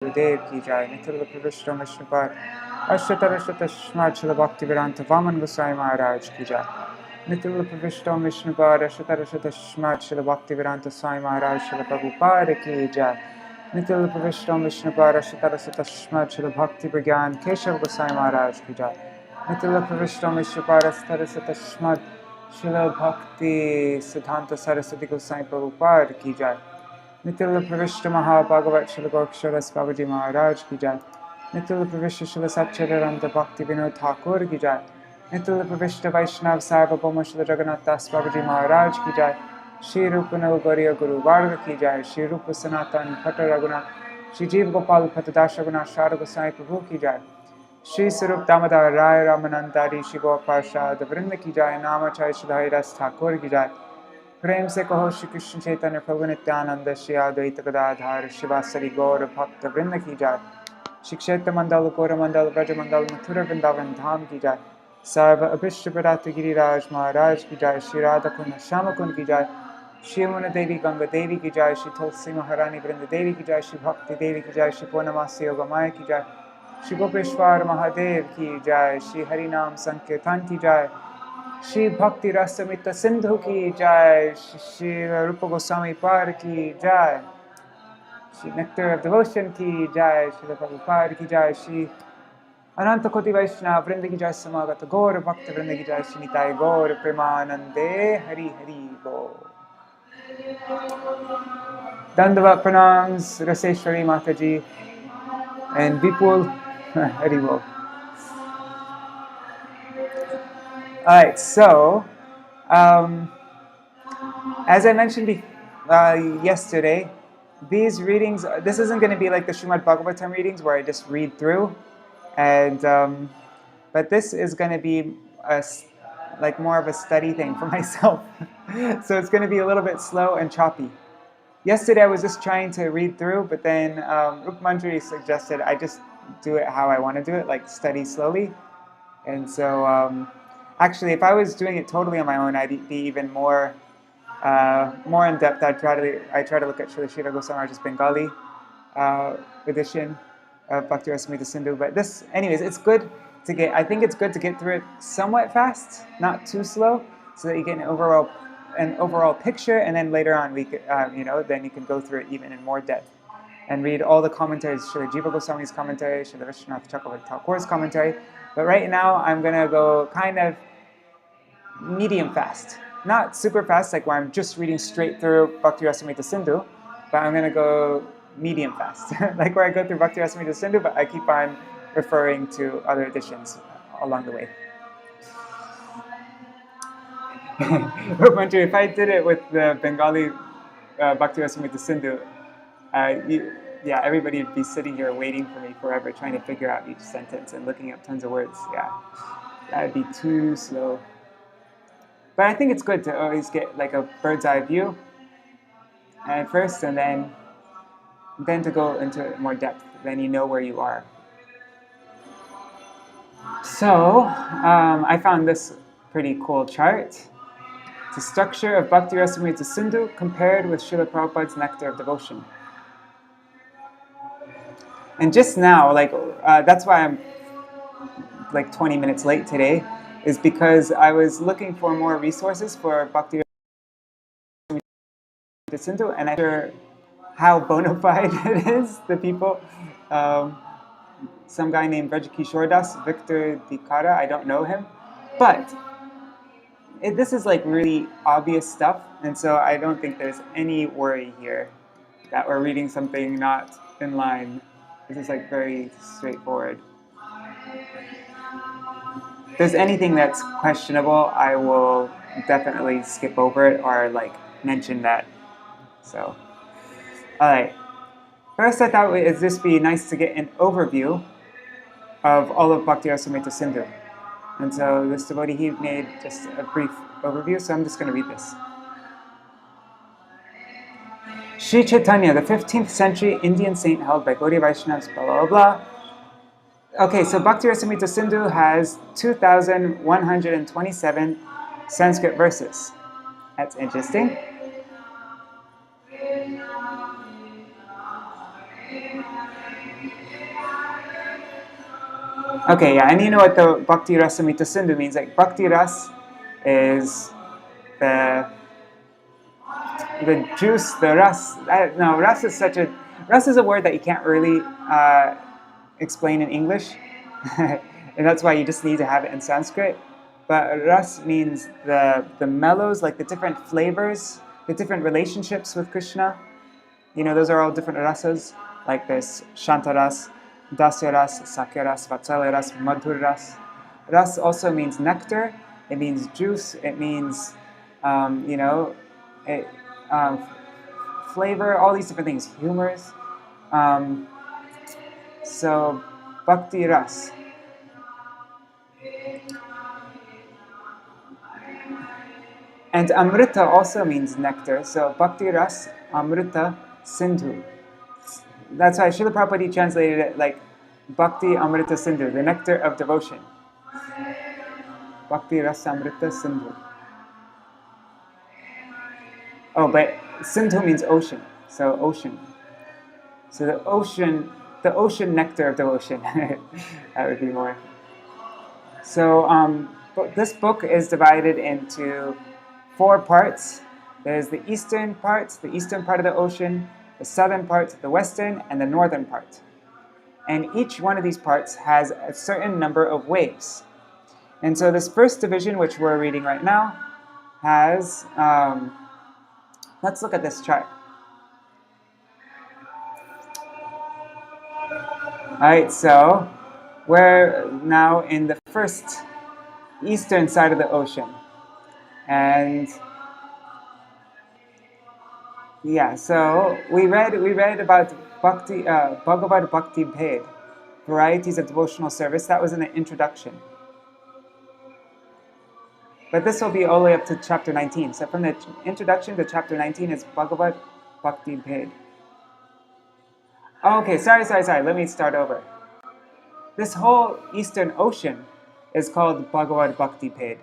Gurudev ki jai, Nityalila Pravishtam Vishnupad, Ashtatarashtatashmat Srila Bhaktivedanta Vaman Goswami Maharaj ki jai, Nityalila Pravishtam Vishnupad, Ashtatarashtatashmat Srila Bhaktivedanta Swami Maharaj Srila Prabhupada ki jai, Nityalila Pravishtam Vishnupad, Ashtatarashtatashmat Srila Bhakti Vigyan Keshav Goswami Maharaj ki jai, Nityalila Pravishtam Vishnupad, Ashtatarashtatashmat Srila Bhakti Siddhanta Saraswati Goswami Prabhupada ki jai, Nityala Pravishta Mahabhagavat Srila Goksharas Babaji Maharaj ki jai, Nityala Pravishta Srila Satchidananda Bhakti Vinod Thakur ki jai, Nityala Pravishta Vaishnav Sarvabhauma Srila Jagannath Das Babaji Maharaj ki jai, Shri Rupa Navagariya Guru Varga ki jai, Shri Rupa Sanatan Pata Raghunath, Shri Jeev Gopal Patadash Raghunath Shara Goswami Prabhu ki jai, Shri Sarup Damodar Rai Ramanandari Shri Gopasha Vrinda ki jai, Namachay Sridhari Das Thakur ki jai, प्रेम से कहो श्री कृष्ण चैतन्य प्रभु नित्यानंद श्री अद्वैत गदाधर शिवासरि गौर भक्त वृंद की जाय, श्री क्षेत्र मंडल गौर मंडल ब्रज मंडल मथुरा वृंदावन धाम की जाय, सर्व अभिष्ट प्रदात गिरिराज महाराज की जाय, श्री राधा कुंड श्याम कुंड की जाय, श्री यमुना देवी गंगा देवी की जाय, श्री तुलसी महारानी वृंद देवी की जाय, श्री भक्ति देवी की जाय, श्री पूर्णमासी योगमाया की जाय, श्री गोपेश्वर महादेव की जाय, श्री हरिनाम संकीर्तन की जाय, श्री भक्ति रसमित सिंधु की जय, श्री रूप गोस्वामी पार की जय, श्री नेक्टर ऑफ डिवोशन की जय, श्री प्रभुपाद की जय, श्री अनंत कोटि वैष्णव वृंद की जय, समागत गौर भक्त वृंद की जय, श्री निताय गौर प्रेमानंदे हरि हरि बोल। Dandavat pranams Raseshwari Mataji and Vipul Hari Bol. Alright, so as I mentioned yesterday, these readings, this isn't going to be like the Srimad Bhagavatam readings where I just read through, and but this is going to be like more of a study thing for myself. So it's going to be a little bit slow and choppy. Yesterday I was just trying to read through, but then Rup Manjari suggested I just do it how I want to do it, like study slowly. And so actually, if I was doing it totally on my own, I'd be even more in depth. I try to look at Srila Srila Goswami Maharaj's Bengali edition of Bhakti Rasamrita Sindhu. But this, anyways, it's good to get. I think it's good to get through it somewhat fast, not too slow, so that you get an overall picture, and then later on we could, then you can go through it even in more depth and read all the commentaries, Srila Jiva Goswami's commentary, Srila Vishwanath Chakravarti Thakur's commentary. But right now I'm gonna go kind of medium fast. Not super fast, like where I'm just reading straight through Bhakti Rasamrita Sindhu, but I'm going to go medium fast. Like where I go through Bhakti Rasamrita Sindhu, but I keep on referring to other editions along the way. If I did it with the Bengali Bhakti Rasamrita Sindhu, everybody would be sitting here waiting for me forever, trying to figure out each sentence and looking up tons of words. Yeah, that would be too slow. But I think it's good to always get like a bird's eye view at first, and then to go into more depth. Then you know where you are. So I found this pretty cool chart. It's a structure of Bhakti Rasamrita Sindhu compared with Srila Prabhupada's Nectar of Devotion. And just now, that's why I'm like 20 minutes late today, is because I was looking for more resources for Bhakti Rasamrita Sindhu, and I'm not sure how bona fide it is, the people. Some guy named Vrajkishore Das, Victor Dikara, I don't know him, but this is like really obvious stuff, and so I don't think there's any worry here that we're reading something not in line. This is like very straightforward. If there's anything that's questionable, I will definitely skip over it or like mention that. So, alright. First, I thought it'd just be nice to get an overview of all of Bhakti Rasamrita Sindhu. And so this devotee, he made just a brief overview, so I'm just going to read this. Sri Chaitanya, the 15th century Indian saint held by Gaudiya Vaishnavas, blah, blah, blah. Okay, so Bhakti Rasamrita Sindhu has 2,127 Sanskrit verses. That's interesting. Okay, yeah, and you know what the bhakti rasamrita sindhu means? Like bhakti ras is the juice, the ras. No, ras is a word that you can't really explain in English, and that's why you just need to have it in Sanskrit. But ras means the mellows, like the different flavors, the different relationships with Krishna. You know, those are all different rasas. Like there's Shantaras, Dasyaras, Sakyaras, Vatsalyaras, Madhurras. Ras also means nectar. It means juice. It means, you know, it, um, flavor. All these different things. Humors. Um, so, Bhakti Ras. And Amrita also means nectar. So, Bhakti Ras, Amrita, Sindhu. That's why Srila Prabhupada translated it like Bhakti Amrita Sindhu, the nectar of devotion. Bhakti Rasamrita Sindhu. Oh, but Sindhu means ocean. So ocean. So the ocean nectar of devotion. That would be more. So this book is divided into 4 parts. There's the eastern part of the ocean, the southern part, the western, and the northern part. And each one of these parts has a certain number of waves. And so this first division, which we're reading right now, has, let's look at this chart. Alright, so we're now in the first eastern side of the ocean. And yeah, so we read about Bhakti, Bhagavad Bhakti Bhed, varieties of devotional service. That was in the introduction. But this will be all the way up to chapter 19. So from the introduction to chapter 19 is Bhagavad Bhakti Bhed. Okay, sorry. Let me start over. This whole Eastern Ocean is called Bhagavad Bhakti Bhed,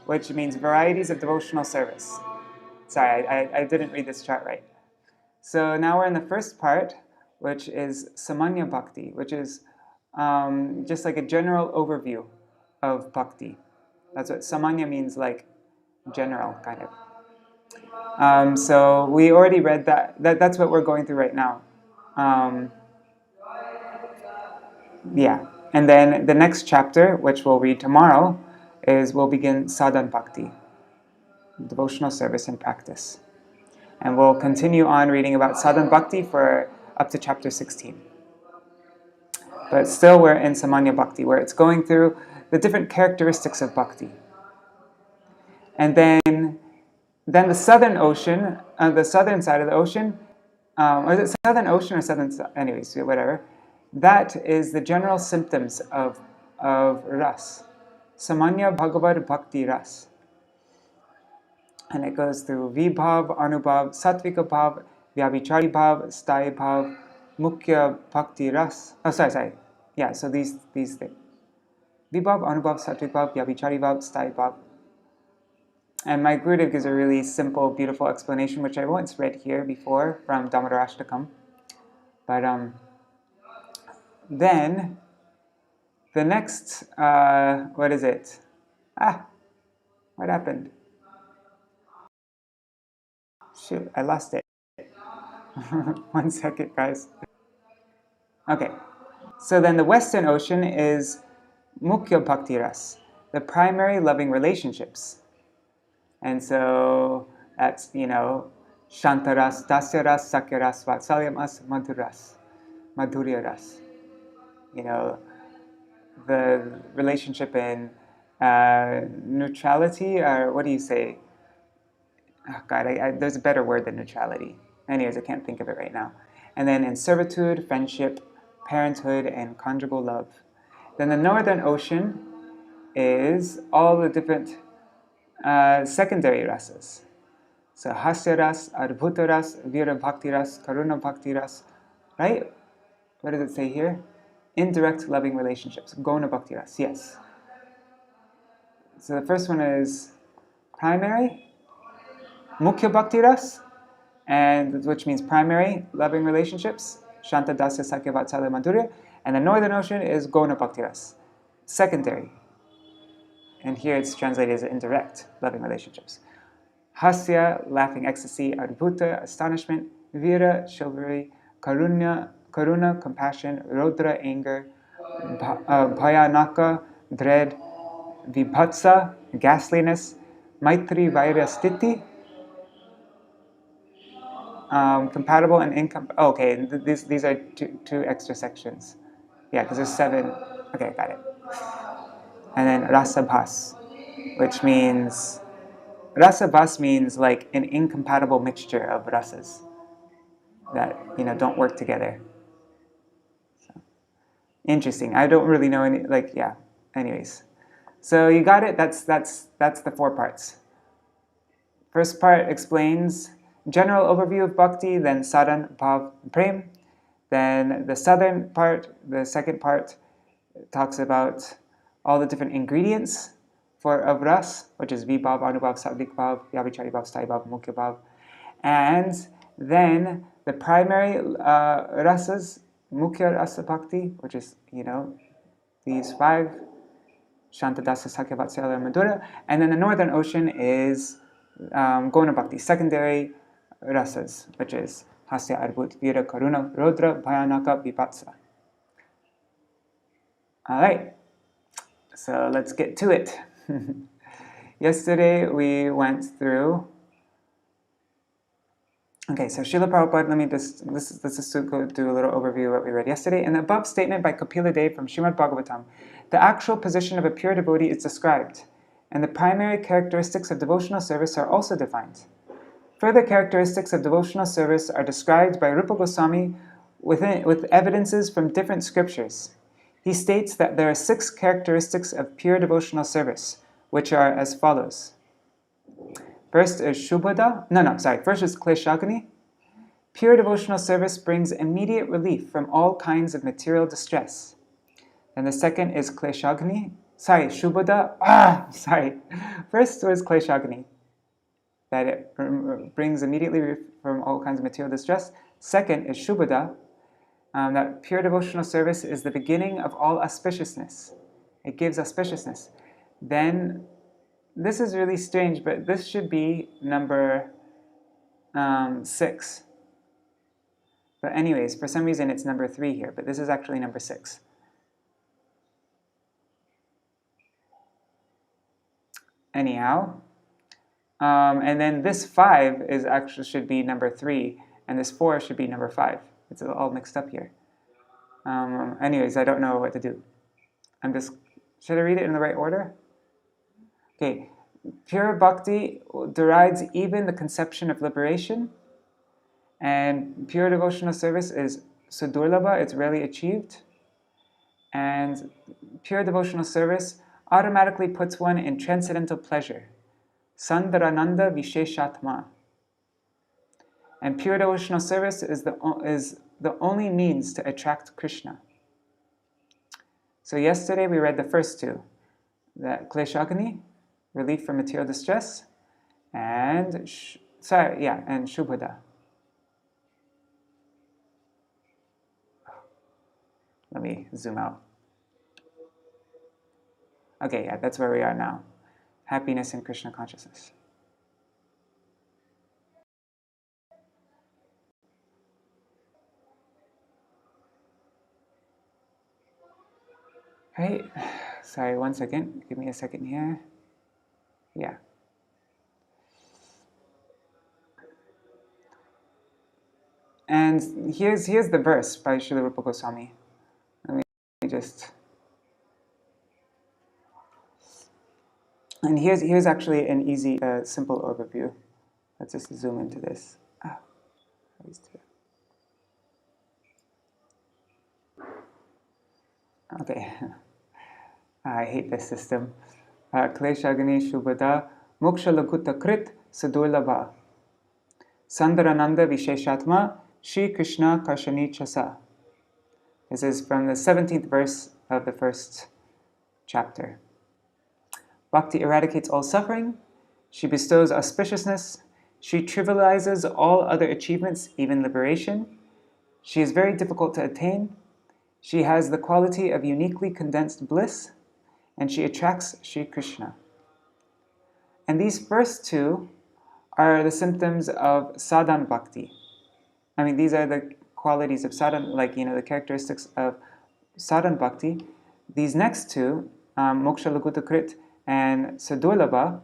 which means varieties of devotional service. Sorry, I didn't read this chart right. So now we're in the first part, which is Samanya Bhakti, which is just like a general overview of Bhakti. That's what Samanya means, like general, kind of. So we already read that. That's what we're going through right now. Yeah. And then the next chapter, which we'll read tomorrow, we'll begin Sadhan Bhakti, devotional service and practice. And we'll continue on reading about Sadhan Bhakti for up to chapter 16. But still we're in Samanya Bhakti, where it's going through the different characteristics of Bhakti. And then the Southern Ocean, the southern side of the ocean, or is it Southern Ocean or Southern, anyways, whatever, that is the general symptoms of Ras. Samanya Bhagavad Bhakti Ras. And it goes through Vibhav, Anubhav, Sattvika Bhav, Vyabhichari Bhav, Sthayi Bhav, Mukhya Bhakti Ras. Oh, sorry. Yeah, so these things. Vibhav, Anubhav, Sattvika Bhav, Vyabhichari Bhav, Sthayi Bhav. And my Gurudev gives a really simple, beautiful explanation, which I once read here before from Damodarashtakam. But then the next, what is it? What happened? Shoot, I lost it. 1 second, guys. Okay, so then the Western Ocean is Mukhya Bhakti Ras, the primary loving relationships. And so that's, Shantaras, Dasyaras, Sakyaras, Vatsalyamas, Madhurya Ras. The relationship in neutrality, or what do you say? Oh God, there's a better word than neutrality. Anyways, I can't think of it right now. And then in servitude, friendship, parenthood, and conjugal love. Then the Northern Ocean is all the different secondary rasas. So Hasya Ras, Adbhuta Ras, Vira Bhakti Ras, Karuna Bhakti Ras, right? What does it say here? Indirect loving relationships, Gona Bhakti Ras, yes. So the first one is primary, Mukhya Bhakti Ras, and which means primary loving relationships. Shanta Dasya Sakya Vatsalya Madhurya. And the northern ocean is Gona Bhakti Ras, secondary. And here it's translated as indirect, loving relationships. Hasya, laughing ecstasy, Adbhuta, astonishment, Vira, chivalry, Karuna, compassion, Rodra, anger, Bhayanaka, dread, Vibhatsa, ghastliness, Maitri, Vairya, Sthiti, compatible and incompatible. Okay, these are two extra sections. Yeah, because there's 7. Okay, got it. And then Rasabhas, which means Rasabhas means like an incompatible mixture of rasas that don't work together. So, interesting. I don't really know any Anyways, so you got it. That's the 4 parts. First part explains general overview of bhakti, then sadhan, bhav, prem. Then the southern part, the second part, talks about all the different ingredients of ras, which is vibhav, anubhav, sattvic bhav, vyabhichari bhav, sthai bhav, mukhya bhav. And then the primary rasas, mukhya rasa bhakti, which is, these 5, Shanta Dasa Sakya Vatsalya Madhura. And then the northern ocean is Gona Bhakti, secondary rasas, which is Hasya, Adbhut, Vira, Karuna, Rodra, Bhayanaka, Vibhatsa. Alright, so let's get to it. Yesterday we went through. Okay, so Srila Prabhupada, let's just go do a little overview of what we read yesterday. In the above statement by Kapila Dev from Srimad Bhagavatam, the actual position of a pure devotee is described, and the primary characteristics of devotional service are also defined. Further characteristics of devotional service are described by Rupa Goswami with evidences from different scriptures. He states that there are 6 characteristics of pure devotional service, which are as follows. First is First is Kleshagni. Pure devotional service brings immediate relief from all kinds of material distress. And the second is Kleshagni. Shubhada. First was Kleshagni, that it brings immediately relief from all kinds of material distress. Second is Shubhada, that pure devotional service is the beginning of all auspiciousness. It gives auspiciousness. Then, this is really strange, but this should be number 6. But anyways, for some reason it's number 3 here, but this is actually number 6. Anyhow, and then this 5 should be number 3, and this 4 should be number 5. It's all mixed up here. Anyways, I don't know what to do. Should I read it in the right order? Okay, pure bhakti derides even the conception of liberation, and pure devotional service is sudurlabha, it's rarely achieved, and pure devotional service automatically puts one in transcendental pleasure, sandarananda visheshatma. And pure devotional service is the only means to attract Krishna. So yesterday we read the first 2, that Kleshagni, relief from material distress, and Shubhada. Let me zoom out. Okay, yeah, that's where we are now. Happiness in Krishna consciousness. Right. Sorry, one second. Give me a second here. Yeah. And here's the verse by Srila Rupa Goswami. Let me just. And here's actually an easy, simple overview. Let's just zoom into this. Okay. I hate this system. Kleshagni Shubhada Moksha Lakuta Krit Sadurlabha Sandarananda Visheshatma Shri Krishna Karshani Chasa. This is from the 17th verse of the first chapter. Bhakti eradicates all suffering. She bestows auspiciousness. She trivializes all other achievements, even liberation. She is very difficult to attain. She has the quality of uniquely condensed bliss, and she attracts Sri Krishna. And these first two are the symptoms of sadhan bhakti. I mean, these are the qualities of sadhan, like, the characteristics of sadhan bhakti. These next two, moksha lakuta krit and sadulabha,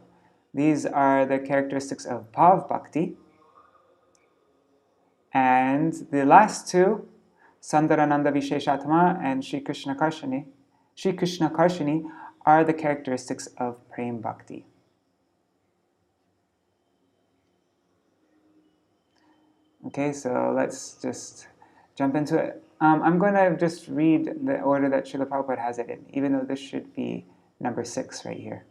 these are the characteristics of bhav bhakti. And the last two, Sandarananda Visheshatma and Sri Krishna Karshini, are the characteristics of Prem Bhakti. Okay, so let's just jump into it. I'm going to just read the order that Srila Prabhupada has it in, even though this should be number 6 right here.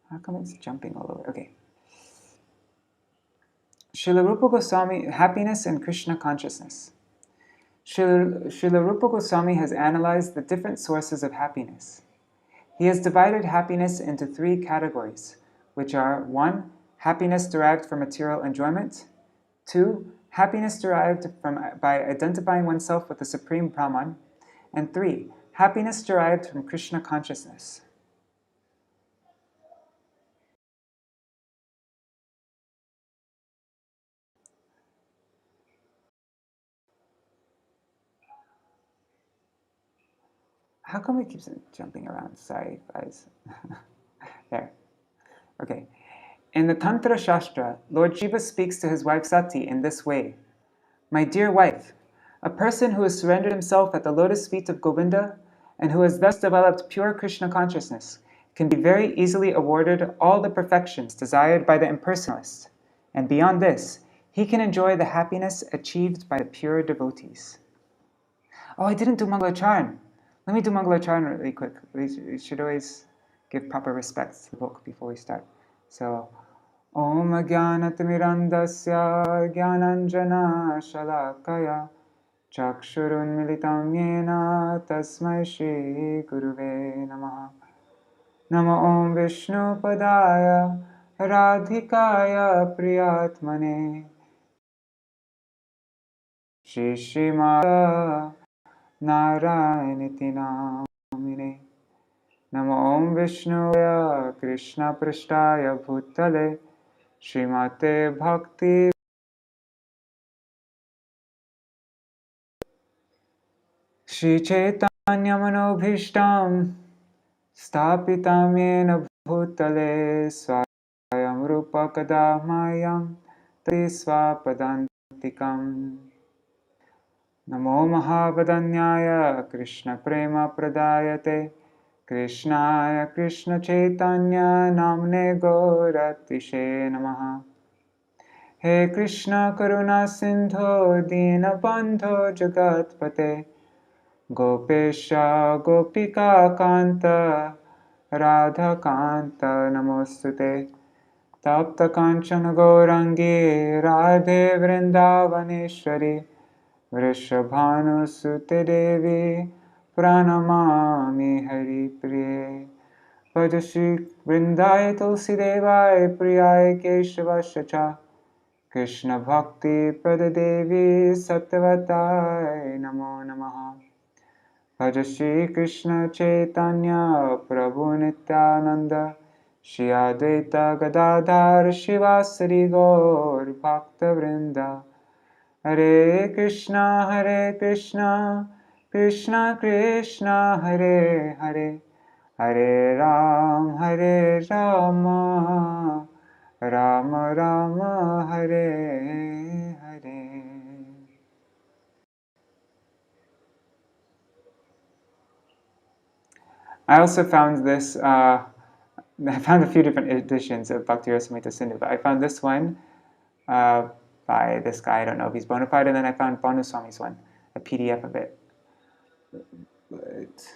How come it's jumping all over? Okay. Srila Rupa Goswami, happiness and Krishna consciousness. Srila Rupa Goswami has analyzed the different sources of happiness. He has divided happiness into 3 categories, which are 1. Happiness derived from material enjoyment. 2. Happiness derived by identifying oneself with the Supreme Brahman. And 3. Happiness derived from Krishna consciousness. How come it keeps jumping around? Sorry, guys. There. Okay. In the Tantra Shastra, Lord Shiva speaks to his wife Sati in this way. My dear wife, a person who has surrendered himself at the lotus feet of Govinda and who has thus developed pure Krishna consciousness can be very easily awarded all the perfections desired by the impersonalist, and beyond this, he can enjoy the happiness achieved by the pure devotees. Oh, I didn't do Mangalacharan. Let me do Mangalacharan really quick. We should always give proper respects to the book before we start. So, Om Jnanatirmirandasya Jnananjana Shalakaya Chakshurun Militam Yena Tasmai Shri Guruve Namaha. Namo Om Vishnu Padaya Radhikaya Priyatmane Shri Srimata Narayaniti Namine. Namo Om Vishnuvaya Krishna Prishtaya Bhutale Srimate Bhakti Shri Chaitanya Manobhishtam Stapitam Yena Bhutale Swayam Rupa Kadamayam Tati Swapadantikam. Namo Mahavadanyaya Krishna Prema Pradayate Krishnaya Krishna Chaitanya Namne Gauratishe Namaha. He Krishna Karuna Sindho Dinabandho Jagatpate Gopesha Gopika Kanta Radha Kanta Namostute Tapta Kanchana Gaurangi Radhe Vrindavaneshwari Vrishabhanu Sute Devi Pranamami Hari Priye Bhajashri Vrindaya Tulsi Devaya Priyaya Keshavasya Krishna Bhakti Pradadevi Sattvatai Namo Namaha. Bhajashri Krishna Chaitanya Prabhu Nityananda Shri Advaita Gadadhar Shivasari Gaur Bhakta Vrinda. Hare Krishna Krishna Krishna Hare Hare Hare Rama Rama Rama Hare Hare. I also found this, I found a few different editions of Bhakti Rasamrita Sindhu, but I found this one by this guy, I don't know if he's bona fide, and then I found Bhanu Swami's one, a PDF of it. But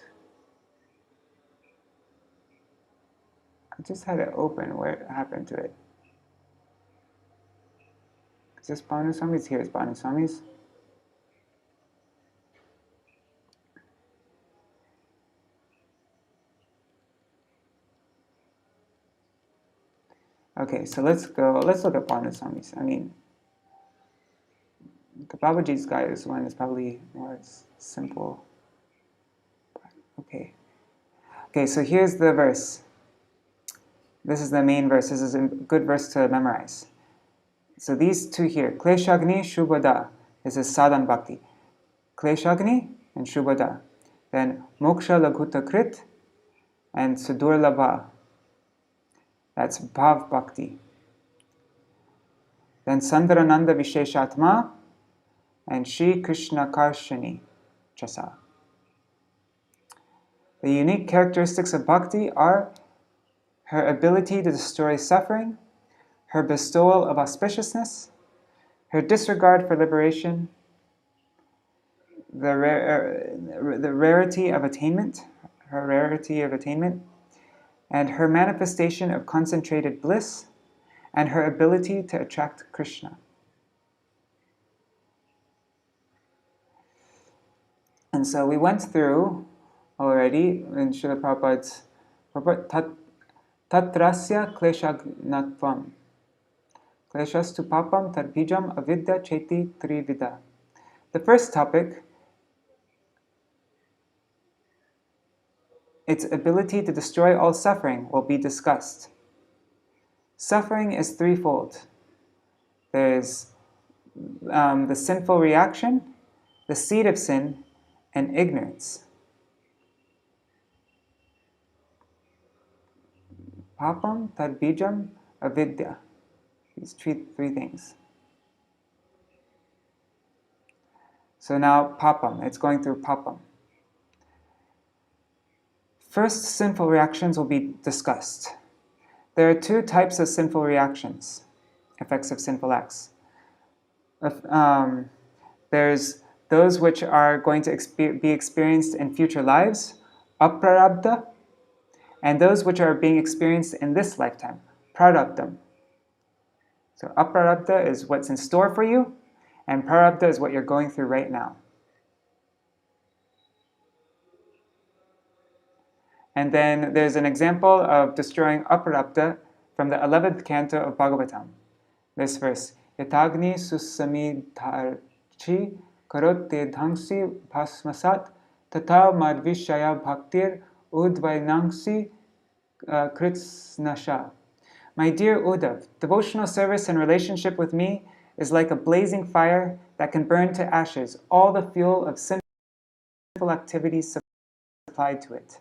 I just had it open. What happened to it? Is this Bhanu Swami's? Here's Bhanu Swami's. Okay, so let's look at Paunasamis. I mean, the Babaji's guidance one is probably more simple. Okay. Okay, so here's the verse. This is the main verse. This is a good verse to memorize. So these two here, Kleshagni, Shubhada, this is sadhan bhakti. Kleshagni and Shubhada. Then Moksha Laghuta Krit and Sudurlabha. That's Bhav Bhakti. Then Sandarananda Visheshatma and Shri Krishna Karshani Chasa. The unique characteristics of bhakti are her ability to destroy suffering, her bestowal of auspiciousness, her disregard for liberation, the rarity of attainment, and her manifestation of concentrated bliss, and her ability to attract Krishna. And so we went through already in Srila Prabhupada's Tatrasya Kleshagnatvam. Kleshastu papam tadbijam avidya cheti trivida. The first topic, its ability to destroy all suffering, will be discussed. Suffering is threefold. There's the sinful reaction, the seed of sin, and ignorance. Papam, tadbijam, avidya. These three things. So now papam, it's going through papam. First, sinful reactions will be discussed. There are two types of sinful reactions, effects of sinful acts. There's those which are going to be experienced in future lives, aprarabdha, and those which are being experienced in this lifetime, prarabdham. So aprarabdha is what's in store for you, and prarabdha is what you're going through right now. And then there's an example of destroying aprarabdha from the 11th canto of Bhagavatam. This verse, Yatagni susamidharchi karotte dhangsi bhasmasat tata madvishaya bhaktir udvainangsi kritsnasha. My dear Uddhav, devotional service and relationship with me is like a blazing fire that can burn to ashes all the fuel of sinful activities supplied to it.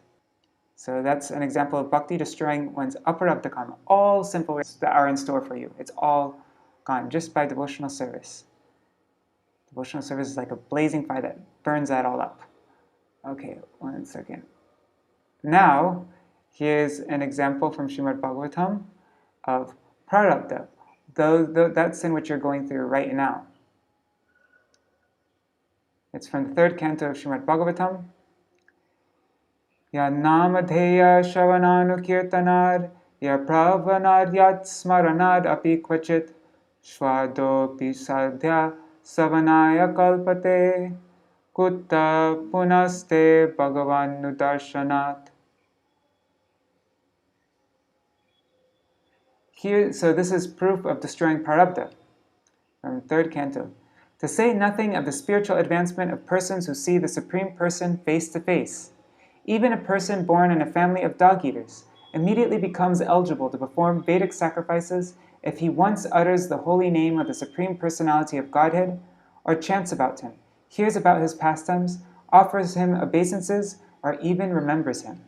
So that's an example of bhakti destroying one's aparabdha karma. All sinful ways that are in store for you. It's all gone just by devotional service. Devotional service is like a blazing fire that burns that all up. Okay, 1 second. Now, here's an example from Srimad Bhagavatam of prarabdha, that sin which you're going through right now. It's from the 3rd canto of Srimad Bhagavatam. Ya namadheya shravananukirtanad, ya pravanadyat smaranad api kvachit, shvadopi sadhya savanaya kalpate, kutta punaste bhagavan nudarshanat. Here, so this is proof of destroying prarabdha from 3rd canto. To say nothing of the spiritual advancement of persons who see the Supreme Person face to face. Even a person born in a family of dog-eaters immediately becomes eligible to perform Vedic sacrifices if he once utters the holy name of the Supreme Personality of Godhead, or chants about him, hears about his pastimes, offers him obeisances, or even remembers him.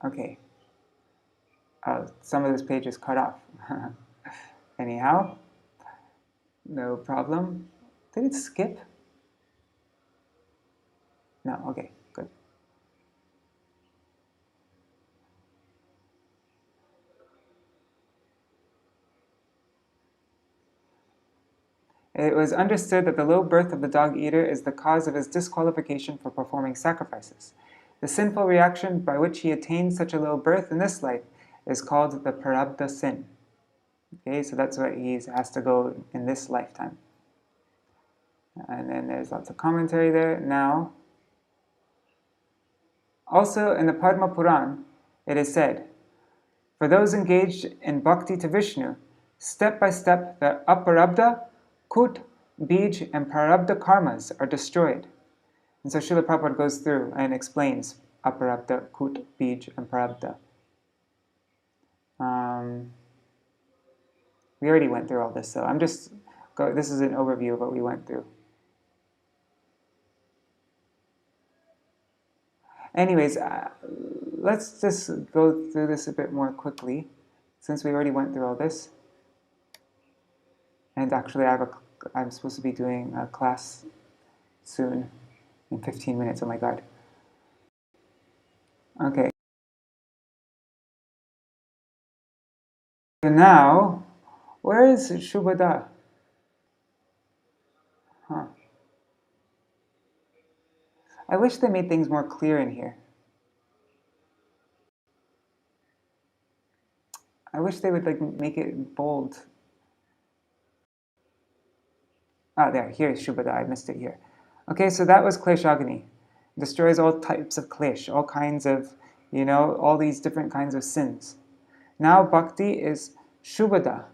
Okay. Some of this page is cut off. Anyhow, no problem. Did it skip? No, okay, good. It was understood that the low birth of the dog-eater is the cause of his disqualification for performing sacrifices. The sinful reaction by which he attains such a low birth in this life is called the prarabdha sin. Okay, so that's what he has to go in this lifetime. And then there's lots of commentary there. Now, Also in the Padma Puran, it is said, for those engaged in bhakti to Vishnu, step by step the aparabdha, kut, bij, and prarabdha karmas are destroyed. And so Srila Prabhupada goes through and explains aparabdha, kut, bij, and prarabdha. We already went through all this, so this is an overview of what we went through. Anyways, let's just go through this a bit more quickly, since we already went through all this. And actually, I'm supposed to be doing a class soon, in 15 minutes. Oh my God. Okay. So now, where is Shubhada? Huh. I wish they made things more clear in here. I wish they would make it bold. There, here's Shubhada, I missed it here. Okay, so that was Kleshagni. Destroys all types of klesh, all kinds of, all these different kinds of sins. Now bhakti is Shubhada.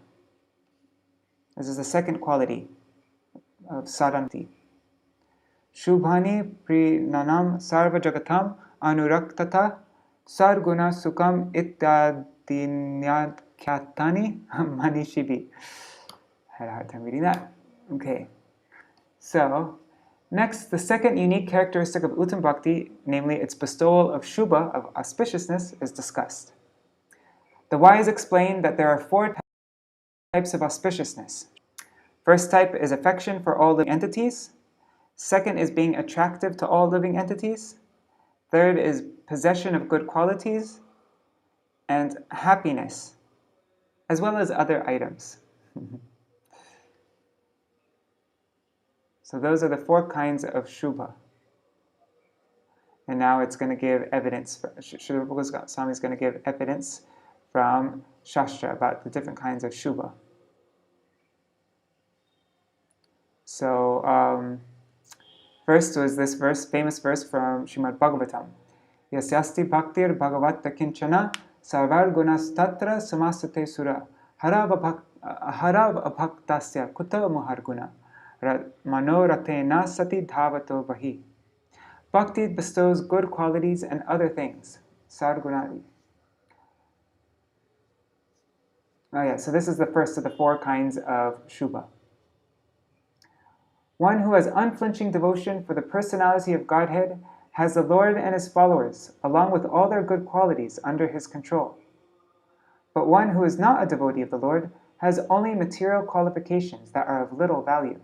This is the second quality of sadhanti. Shubhani prinanam sarva jagatam anuraktata sarguna sukam ityadinyakyatani manishibi. I had a hard time reading that. Okay. So, next, the second unique characteristic of Uttam Bhakti, namely its bestowal of Shubha, of auspiciousness, is discussed. The wise explain that there are 4 types of auspiciousness. First type is affection for all living entities. Second is being attractive to all living entities. Third is possession of good qualities. And happiness, as well as other items. So those are the 4 kinds of Shubha. And now it's going to give evidence. Srila Goswami is going to give evidence from Shastra about the different kinds of Shubha. So, first was this famous verse from Srimad Bhagavatam. Yasyasti bhaktir bhagavata kinchana sarvar gunas tatra samasate sura harav abhaktasya kuta muharguna manoratena sati dhavato bahi. Bhakti bestows good qualities and other things. Sargunadi. So this is the first of the 4 kinds of Shubha. One who has unflinching devotion for the personality of Godhead has the Lord and his followers, along with all their good qualities, under his control. But one who is not a devotee of the Lord has only material qualifications that are of little value.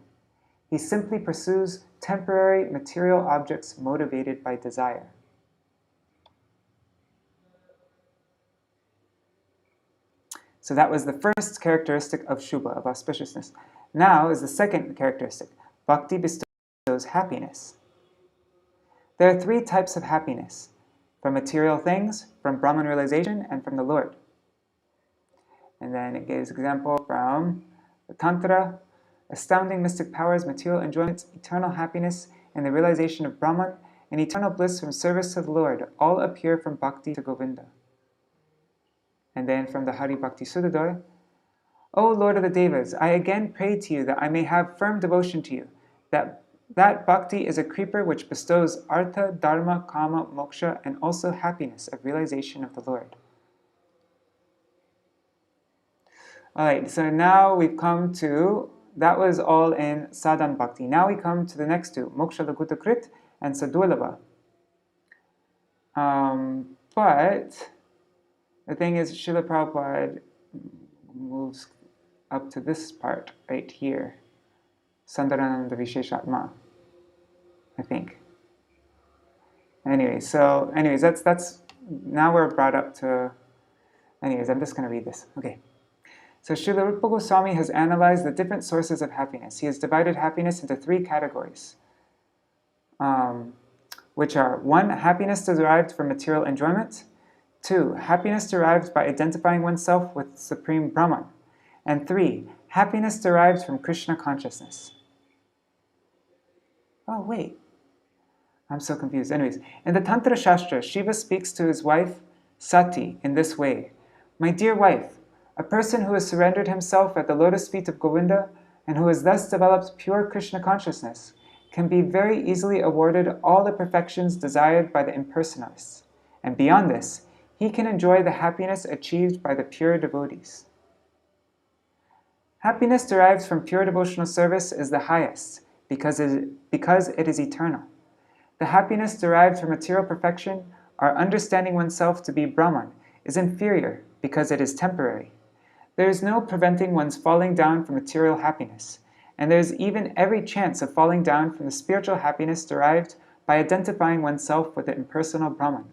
He simply pursues temporary material objects motivated by desire. So that was the first characteristic of Shubha, of auspiciousness. Now is the second characteristic. Bhakti bestows happiness. There are 3 types of happiness: from material things, from Brahman realization, and from the Lord. And then it gives example from the Tantra: astounding mystic powers, material enjoyments, eternal happiness, and the realization of Brahman, and eternal bliss from service to the Lord, all appear from Bhakti to Govinda. And then from the Hari Bhakti Sudadhara: O Lord of the Devas, I again pray to you that I may have firm devotion to you, that bhakti is a creeper which bestows artha, dharma, kama, moksha, and also happiness of realization of the Lord. Alright, so now we've come to, that was all in sadhan bhakti. Now we come to the next 2, moksha laguta krit and sadulabha. But the thing is, Srila Prabhupada moves up to this part right here. Sandarananda Visheshatma, I think. Anyways, that's now we're brought up to. Anyways, I'm just going to read this. Okay. So Srila Rupa Goswami has analyzed the different sources of happiness. He has divided happiness into 3 categories, which are: 1, happiness derived from material enjoyment; 2, happiness derived by identifying oneself with Supreme Brahman; and 3, happiness derived from Krishna consciousness. Oh, wait. I'm so confused. Anyways, in the Tantra Shastra, Shiva speaks to his wife, Sati, in this way. My dear wife, a person who has surrendered himself at the lotus feet of Govinda and who has thus developed pure Krishna consciousness can be very easily awarded all the perfections desired by the impersonalists. And beyond this, he can enjoy the happiness achieved by the pure devotees. Happiness derived from pure devotional service is the highest because it is eternal. The happiness derived from material perfection, our understanding oneself to be Brahman, is inferior because it is temporary. There is no preventing one's falling down from material happiness, and there is even every chance of falling down from the spiritual happiness derived by identifying oneself with the impersonal Brahman.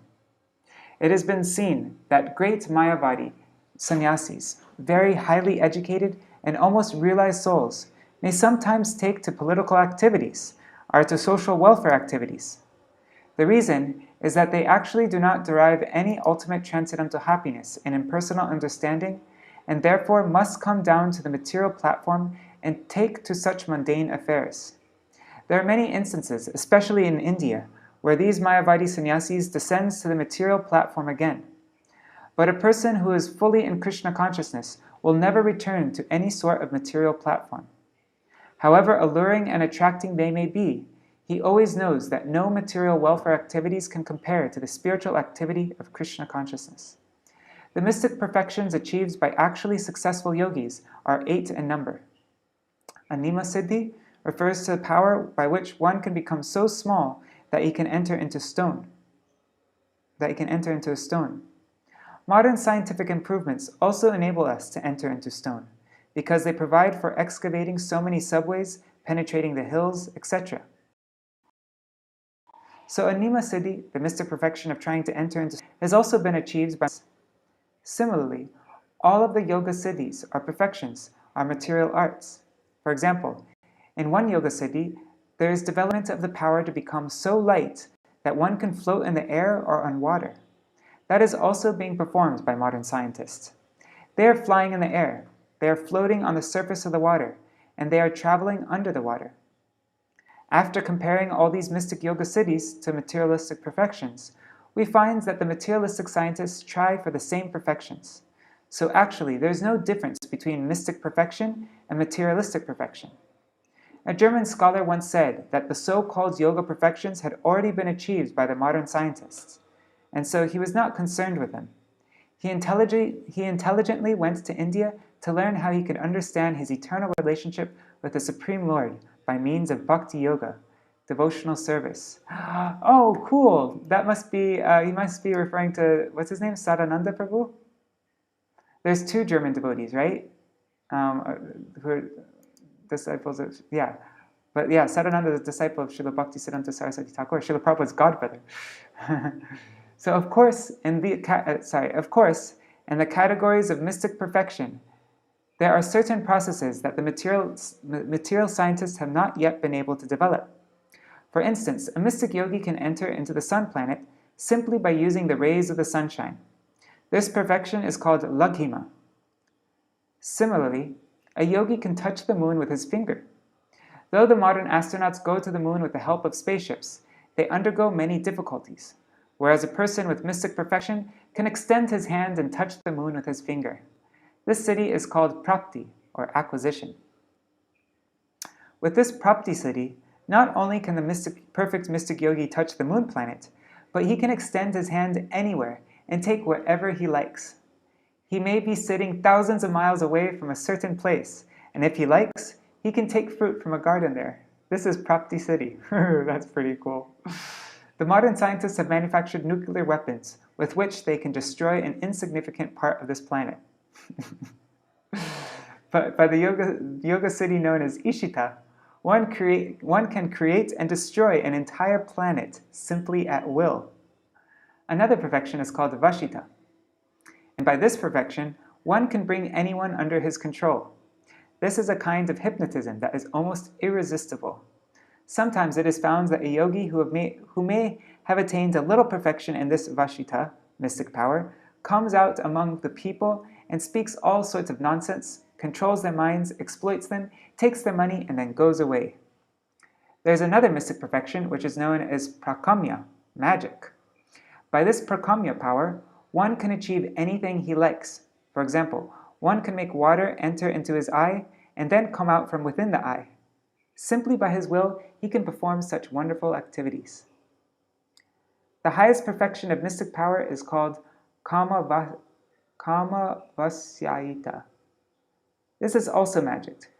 It has been seen that great Mayavadi sannyasis, very highly educated and almost realized souls, may sometimes take to political activities or to social welfare activities. The reason is that they actually do not derive any ultimate transcendental happiness in impersonal understanding, and therefore must come down to the material platform and take to such mundane affairs. There are many instances, especially in India, where these Mayavadi sannyasis descends to the material platform again. But a person who is fully in Krishna consciousness will never return to any sort of material platform. However alluring and attracting they may be, he always knows that no material welfare activities can compare to the spiritual activity of Krishna consciousness. The mystic perfections achieved by actually successful yogis are 8 in number. Anima Siddhi refers to the power by which one can become so small that he can enter into a stone. Modern scientific improvements also enable us to enter into stone, because they provide for excavating so many subways, penetrating the hills, etc. So Anima Siddhi, the mystic perfection of trying to enter into, has also been achieved by. Similarly, all of the yoga siddhis or perfections are material arts. For example, in one yoga siddhi, there is development of the power to become so light that one can float in the air or on water. That is also being performed by modern scientists. They are flying in the air, they are floating on the surface of the water, and they are traveling under the water. After comparing all these mystic yoga siddhis to materialistic perfections, we find that the materialistic scientists try for the same perfections. So actually, there is no difference between mystic perfection and materialistic perfection. A German scholar once said that the so-called yoga perfections had already been achieved by the modern scientists, and so he was not concerned with them. He intelligently went to India to learn how he could understand his eternal relationship with the Supreme Lord by means of bhakti yoga, devotional service. Oh, cool! That must be, he must be referring to, what's his name, Sadananda Prabhu? There's 2 German devotees, right? Who are disciples of, yeah. But yeah, Sadananda is a disciple of Srila Bhaktisiddhanta Saraswati Thakur, Srila Prabhupada's godbrother. So of course, in the categories of mystic perfection, there are certain processes that the material scientists have not yet been able to develop. For instance, a mystic yogi can enter into the sun planet simply by using the rays of the sunshine. This perfection is called laghima. Similarly, a yogi can touch the moon with his finger. Though the modern astronauts go to the moon with the help of spaceships, they undergo many difficulties, whereas a person with mystic perfection can extend his hand and touch the moon with his finger. This siddhi is called prapti, or acquisition. With this prapti siddhi, not only can the perfect mystic yogi touch the moon planet, but he can extend his hand anywhere and take wherever he likes. He may be sitting thousands of miles away from a certain place, and if he likes, he can take fruit from a garden there. This is prapti siddhi. That's pretty cool. The modern scientists have manufactured nuclear weapons with which they can destroy an insignificant part of this planet. But by the yoga siddhi known as Ishita, one can create and destroy an entire planet simply at will. Another perfection is called Vashita. And by this perfection, one can bring anyone under his control. This is a kind of hypnotism that is almost irresistible. Sometimes it is found that a yogi who may have attained a little perfection in this Vashita, mystic power, comes out among the people and speaks all sorts of nonsense, controls their minds, exploits them, takes their money, and then goes away. There's another mystic perfection which is known as prakamya, magic. By this prakamya power, one can achieve anything he likes. For example, one can make water enter into his eye and then come out from within the eye. Simply by his will, he can perform such wonderful activities. The highest perfection of mystic power is called kama vasyayita. This is also magic,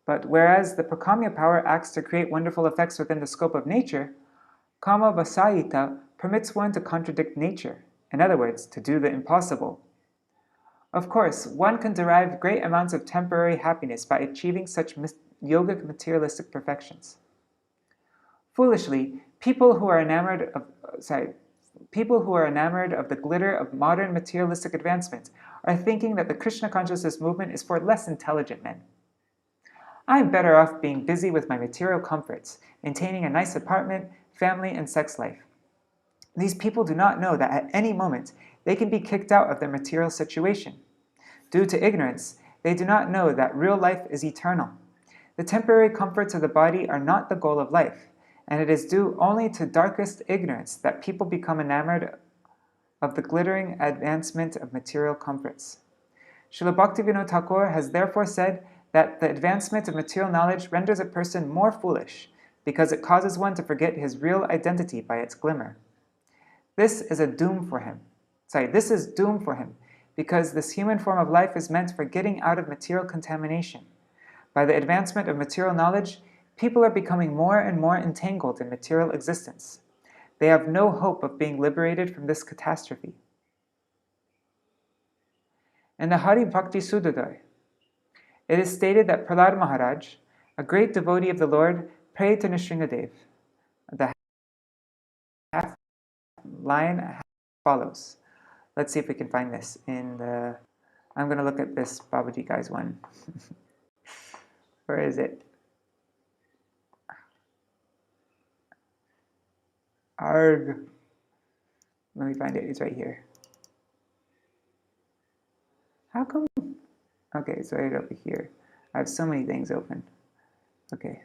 but whereas the prakamya power acts to create wonderful effects within the scope of nature, kama vasayita permits one to contradict nature, in other words, to do the impossible. Of course, one can derive great amounts of temporary happiness by achieving such yogic materialistic perfections. Foolishly, people who are enamored of the glitter of modern materialistic advancement are thinking that the Krishna consciousness movement is for less intelligent men. I'm better off being busy with my material comforts, maintaining a nice apartment, family, and sex life. These people do not know that at any moment they can be kicked out of their material situation. Due to ignorance, they do not know that real life is eternal. The temporary comforts of the body are not the goal of life, and it is due only to darkest ignorance that people become enamored of the glittering advancement of material comforts. Srila Bhaktivinoda Thakur has therefore said that the advancement of material knowledge renders a person more foolish because it causes one to forget his real identity by its glimmer. This is doom for him because this human form of life is meant for getting out of material contamination. By the advancement of material knowledge, people are becoming more and more entangled in material existence. They have no hope of being liberated from this catastrophe. In the Hari Bhakti Suddhodaya, it is stated that Prahlad Maharaj, a great devotee of the Lord, prayed to Nrsingadev. The half line follows. Let's see if we can find this in the... I'm going to look at this Babaji guy's one. Where is it? Arg. Let me find it. It's right here. How come? Okay, it's right over here. I have so many things open. Okay.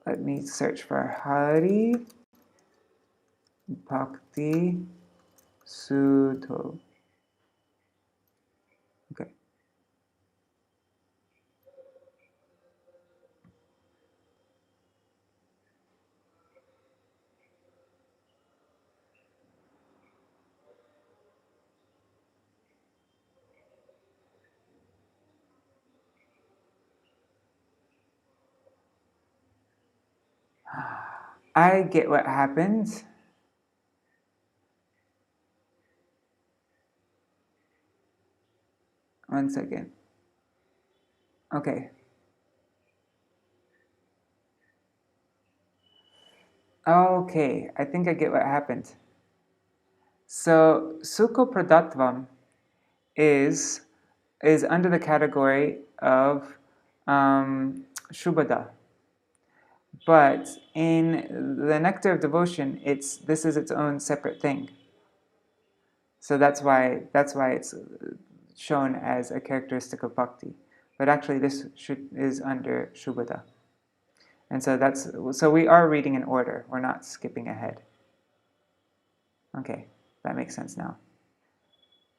Let me search for Hari Bhakti Suddho. Okay. I get what happened. One second. Okay. Okay, I think I get what happened. So, Sukha Pradatvam is under the category of Shubhada. But in the Nectar of Devotion, this is its own separate thing. So that's why it's shown as a characteristic of bhakti. But actually, this is under Shubhada. And so we are reading in order. We're not skipping ahead. Okay, that makes sense now.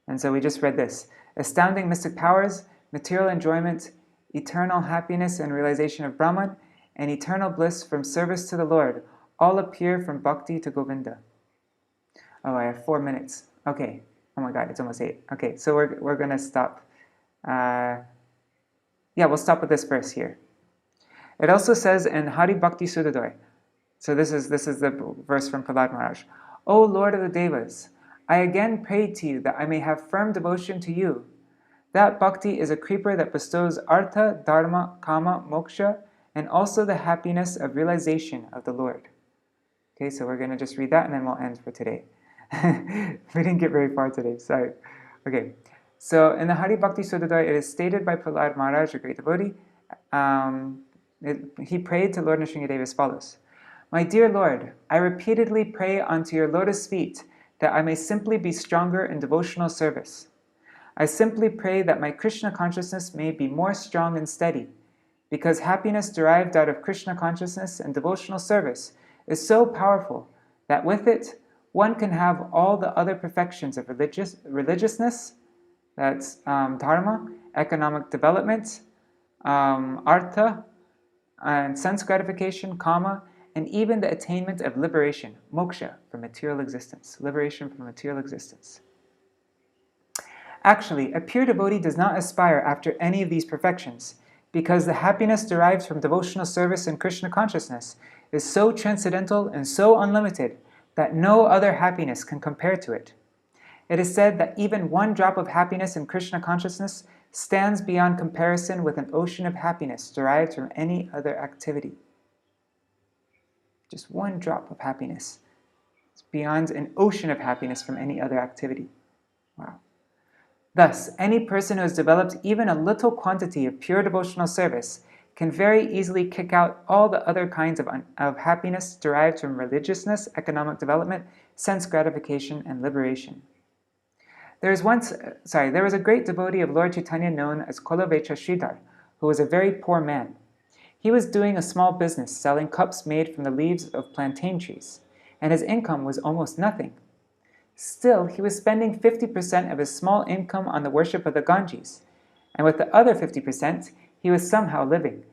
And so we just read this. Astounding mystic powers, material enjoyment, eternal happiness and realization of Brahman, and eternal bliss from service to the Lord all appear from bhakti to Govinda. Oh, I have 4 minutes. Okay. Oh my God, it's almost 8. Okay, so we're going to stop. We'll stop with this verse here. It also says in Hari Bhakti Suddhodaya, so this is the verse from Prahlad Maharaj. O Lord of the Devas, I again pray to you that I may have firm devotion to you. That bhakti is a creeper that bestows artha, dharma, kama, moksha, and also the happiness of realization of the Lord. Okay, so we're going to just read that and then we'll end for today. We didn't get very far today, sorry. Okay, so in the Hari Bhakti Suddhodaya, it is stated by Prahlad Maharaj, a great devotee, he prayed to Lord Nrsingadev as follows. My dear Lord, I repeatedly pray unto your lotus feet that I may simply be stronger in devotional service. I simply pray that my Krishna consciousness may be more strong and steady, because happiness derived out of Krishna consciousness and devotional service is so powerful that with it, one can have all the other perfections of religiousness, that's dharma, economic development, artha, and sense gratification, kama, and even the attainment of liberation, moksha, from material existence, liberation from material existence. Actually, a pure devotee does not aspire after any of these perfections, because the happiness derived from devotional service and Krishna consciousness is so transcendental and so unlimited that no other happiness can compare to it. It is said that even one drop of happiness in Krishna consciousness stands beyond comparison with an ocean of happiness derived from any other activity. Just one drop of happiness is beyond an ocean of happiness from any other activity. Wow. Thus, any person who has developed even a little quantity of pure devotional service can very easily kick out all the other kinds of happiness derived from religiousness, economic development, sense gratification, and liberation. There was a great devotee of Lord Chaitanya known as Kolavecha Sridhar, who was a very poor man. He was doing a small business selling cups made from the leaves of plantain trees, and his income was almost nothing. Still, he was spending 50% of his small income on the worship of the Ganges, and with the other 50%, he was somehow living.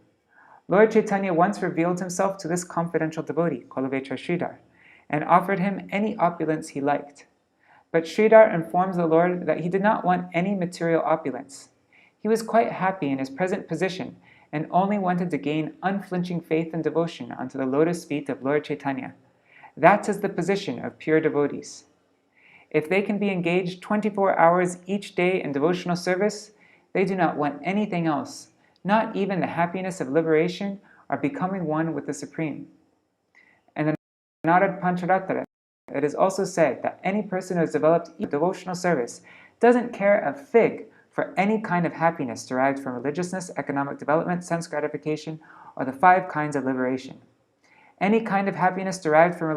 Lord Chaitanya once revealed himself to this confidential devotee, Kolavecha Sridhar, and offered him any opulence he liked. But Sridhar informs the Lord that he did not want any material opulence. He was quite happy in his present position and only wanted to gain unflinching faith and devotion unto the lotus feet of Lord Chaitanya. That is the position of pure devotees. If they can be engaged 24 hours each day in devotional service, they do not want anything else, not even the happiness of liberation or becoming one with the Supreme. And the Narad Pancharatara, it is also said that any person who has developed devotional service doesn't care a fig for any kind of happiness derived from religiousness, economic development, sense gratification, or the 5 kinds of liberation. Any kind of happiness derived from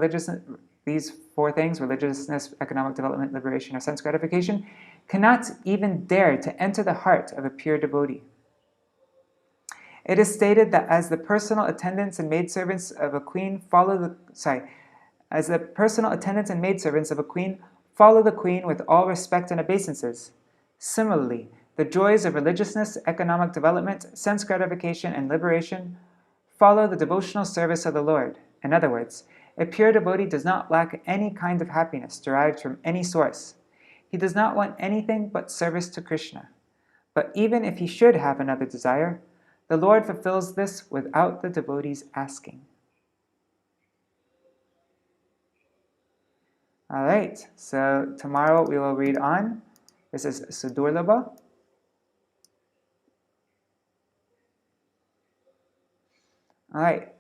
these 4 things, religiousness, economic development, liberation, or sense gratification, cannot even dare to enter the heart of a pure devotee. It is stated that as the personal attendants and maidservants of a queen follow the queen with all respect and obeisances, similarly, the joys of religiousness, economic development, sense gratification, and liberation follow the devotional service of the Lord. In other words, a pure devotee does not lack any kind of happiness derived from any source. He does not want anything but service to Krishna. But even if he should have another desire, the Lord fulfills this without the devotee's asking. Alright, so tomorrow we will read on. This is Sudurlabha. Alright.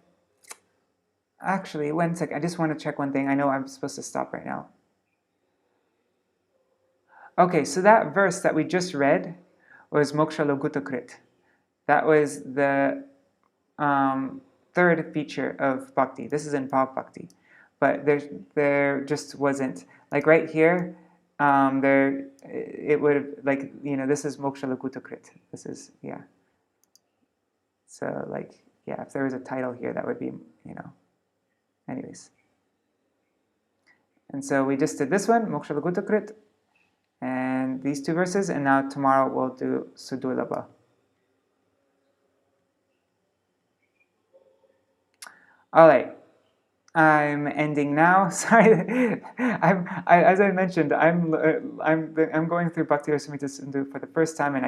Actually, one second. I just want to check one thing. I know I'm supposed to stop right now. Okay, so that verse that we just read was Moksha Logutakrit. That was the 3rd feature of Bhakti. This is in Bhav Bhakti. But there just wasn't, like right here, it would have, like, this is Moksha Logutakrit. This is, yeah. So, like, yeah, if there was a title here, that would be, anyways. And so we just did this one, Moksha Logutakrit, and these 2 verses, and now tomorrow we'll do Sudurlabha. Alright, I'm ending now. Sorry, as I mentioned, I'm going through Bhakti Rasamrita Sindhu for the first time, and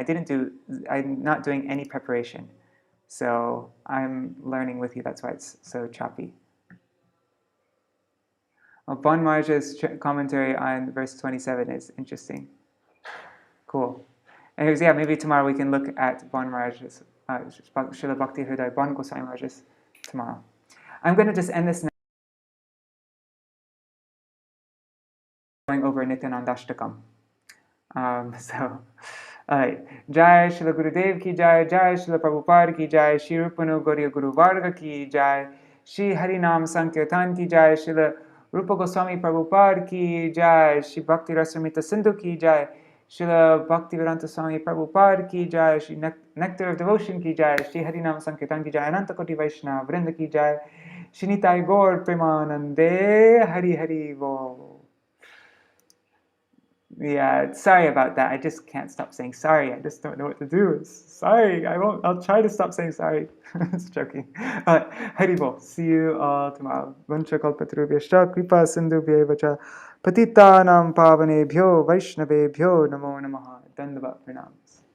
I'm not doing any preparation. So I'm learning with you, that's why it's so choppy. Well, Bon Maharaj's commentary on verse 27 is interesting. Cool. Anyways, yeah, maybe tomorrow we can look at Bon Maharaj's, Srila Bhakti Hridaya Bon Goswami Maharaj's tomorrow. I'm going to just end this now. Going over Nityanandashtakam. Alright. Jai Srila Gurudev ki jai, Jai Srila Prabhupada ki jai, Shri Rupanu Gauriya Guru Varga ki jai, Shri Harinam Sankirtan ki jai, Srila Rupa Goswami Prabhupada ki jai, Shri Bhakti Rasamrita Sindhu ki jai, Srila Bhaktivedanta Swami Prabhupada ki jai, Shri Nectar of Devotion ki jai, Shri Harinam Sankirtan ki jai, Ananta Koti Vaishnava Vrinda ki jai, Shri Nitai Gaur Premanande, Hari Hari Bo. Yeah, sorry about that. I just can't stop saying sorry. I just don't know what to do. Sorry, I won't. I'll try to stop saying sorry. Just joking. Haribol. See you all tomorrow. Vancha kalpatarubhyascha kripa sindhubhyevacha patitanam pavanebhyo vaishnavebhyo namo namaha. Dandavat pranams.